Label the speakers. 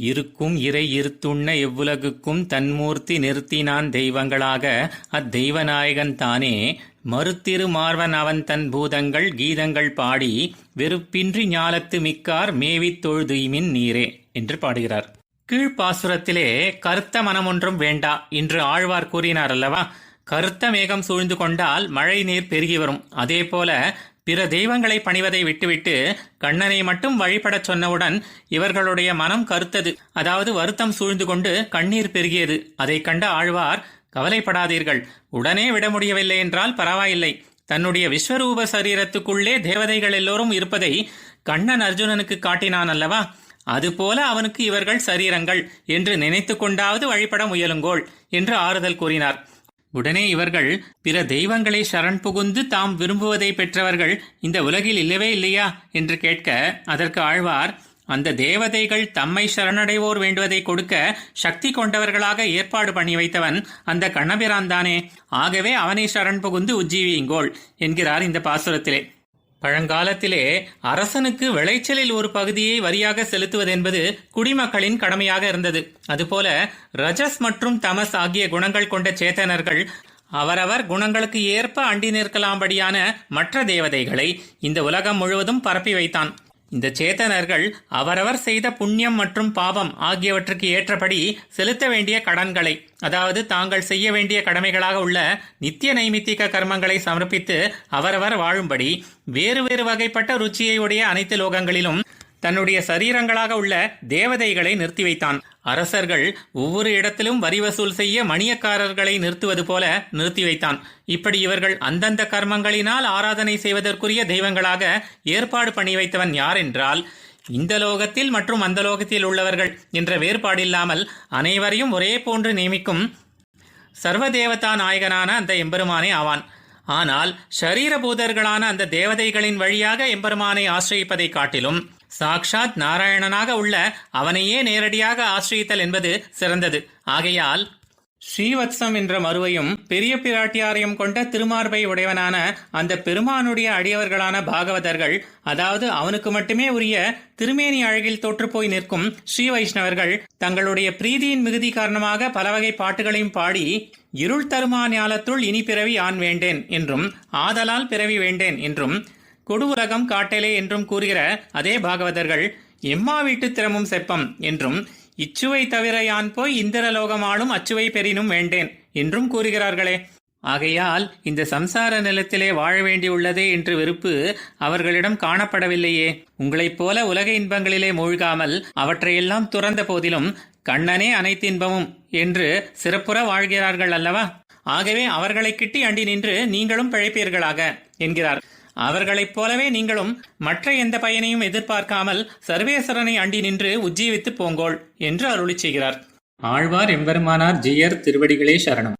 Speaker 1: இருக்கும் இறை இருத்துண்ண எவ்வுலகுக்கும் தன்மூர்த்தி நிறுத்தினான் தெய்வங்களாக அத்தெய்வநாயகன் தானே மறுத்திரு மார்வன் அவன் தன் பூதங்கள் கீதங்கள் பாடி வெறுப்பின்றி ஞாலத்து மிக்கார் மேவித் தொழுதுய்மின் நீரே என்று பாடுகிறார். கீழ்ப்பாசுரத்திலே கருத்த மனமொன்றும் வேண்டா என்று ஆழ்வார் கூறினார் அல்லவா? கருத்த மேகம் சூழ்ந்து கொண்டால் மழை நீர் பெருகி வரும். அதே போல பிற தெய்வங்களை பணிவதை விட்டுவிட்டு கண்ணனை மட்டும் வழிபடச் சொன்னவுடன் இவர்களுடைய மனம் கருத்தது, அதாவது வருத்தம் சூழ்ந்து கொண்டு கண்ணீர் பெருகியது. அதை கண்ட ஆழ்வார், கவலைப்படாதீர்கள், உடனே விட முடியவில்லை என்றால் பரவாயில்லை. தன்னுடைய விஸ்வரூப சரீரத்துக்குள்ளே தேவதைகள் எல்லோரும் இருப்பதை கண்ணன் அர்ஜுனனுக்கு காட்டினான் அல்லவா? அதுபோல அவனுக்கு இவர்கள் சரீரங்கள் என்று நினைத்து கொண்டாவது வழிபட முயலுங்கோள் என்று ஆறுதல் கூறினார். உடனே இவர்கள் பிற தெய்வங்களை சரண் புகுந்து தாம் விரும்புவதை பெற்றவர்கள் இந்த உலகில் இல்லவே இல்லையா என்று கேட்க, அதற்கு ஆழ்வார், அந்த தேவதைகள் தம்மை சரணடைவோர் வேண்டுவதை கொடுக்க சக்தி கொண்டவர்களாக ஏற்பாடு பண்ணி வைத்தவன் அந்த கண்ணபிரான் தானே. ஆகவே அவனை சரண் புகுந்து உஜ்ஜீவியுங்கோள் என்கிறார் இந்த பாசுரத்திலே. பழங்காலத்திலே அரசனுக்கு விளைச்சலில் ஒரு பகுதியை வரியாக செலுத்துவதென்பது குடிமக்களின் கடமையாக இருந்தது. அதுபோல ரஜஸ் மற்றும் தமஸ் ஆகிய குணங்கள் கொண்ட சேத்தனர்கள் அவரவர் குணங்களுக்கு ஏற்ப அண்டி நிற்கலாம்படியான மற்ற தேவதைகளை இந்த உலகம் முழுவதும் பரப்பி வைத்தான். இந்த சேத்தனர்கள் அவரவர் செய்த புண்ணியம் மற்றும் பாவம் ஆகியவற்றுக்கு ஏற்றபடி செலுத்த வேண்டிய கடன்களை, அதாவது தாங்கள் செய்ய வேண்டிய கடமைகளாக உள்ள நித்திய நைமித்திக கர்மங்களை சமர்ப்பித்து அவரவர் வாழும்படி வேறு வேறு வகைப்பட்ட ருச்சியை உடைய அனைத்து லோகங்களிலும் தன்னுடைய சரீரங்களாக உள்ள தேவதைகளை நிறுத்தி வைத்தான். அரசர்கள் ஒவ்வொரு இடத்திலும் வரி வசூல் செய்ய மணியக்காரர்களை நிறுத்துவது போல நிறுத்தி வைத்தான். இப்படி இவர்கள் அந்தந்த கர்மங்களினால் ஆராதனை செய்வதற்குரிய தெய்வங்களாக ஏற்பாடு பண்ணி வைத்தவன் யார் என்றால், இந்த லோகத்தில் மற்றும் அந்த லோகத்தில் உள்ளவர்கள் என்ற வேறுபாடில்லாமல் அனைவரையும் ஒரே போன்று நியமிக்கும் சர்வதேவதா நாயகனான அந்த எம்பெருமானே ஆவான். ஆனால் ஷரீரபூதர்களான அந்த தேவதைகளின் வழியாக எம்பெருமானை ஆசிரியிப்பதை காட்டிலும் சாக்ஷாத் நாராயணனாக உள்ள அவனையே நேரடியாக ஆசிரியத்தல் என்பது சிறந்தது. ஆகையால் ஸ்ரீவத்சம் என்ற மருவையும் பெரிய பிராட்டியாரையும் கொண்ட திருமார்பை உடையவனான அந்த பெருமானுடைய அடியவர்களான பாகவதர்கள், அதாவது அவனுக்கு மட்டுமே உரிய திருமேனி அழகில் தோற்றுப்போய் நிற்கும் ஸ்ரீ வைஷ்ணவர்கள் தங்களுடைய பிரீதியின் மிகுதி காரணமாக பலவகை பாட்டுகளையும் பாடி இருள் தருமா ஞாலத்துள் இனி பிறவி ஆண் வேண்டேன் என்றும் ஆதலால் பிறவி வேண்டேன் என்றும் கொடு உலகம் காட்டலே என்றும் கூறுகிற அதே பாகவதர்கள் எம்மா வீட்டு திறமும் செப்பம் என்றும் இச்சுவை தவிர யான் போய் இந்திரலோகமாளும் அச்சுவை பெறினும் வேண்டேன் என்றும் கூறுகிறார்களே. ஆகையால் இந்த சம்சார நிலத்திலே வாழ வேண்டியுள்ளதே என்று வெறுப்பு அவர்களிடம் காணப்படவில்லையே. உங்களைப் போல உலக இன்பங்களிலே மூழ்காமல் அவற்றையெல்லாம் துறந்த போதிலும் கண்ணனே அனைத்து இன்பமும் என்று சிறப்புற வாழ்கிறார்கள் அல்லவா? ஆகவே அவர்களை கிட்டி அண்டி நின்று நீங்களும் பிழைப்பீர்களாக என்கிறார். அவர்களைப் போலவே நீங்களும் மற்ற எந்த பயனையும் எதிர்பார்க்காமல் சர்வேஸ்வரனை அண்டி நின்று உஜ்ஜீவித்து போங்கோள் என்று அருளி செய்கிறார். ஆழ்வார் எம்பெருமானார் ஜீயர் திருவடிகளே சரணம்.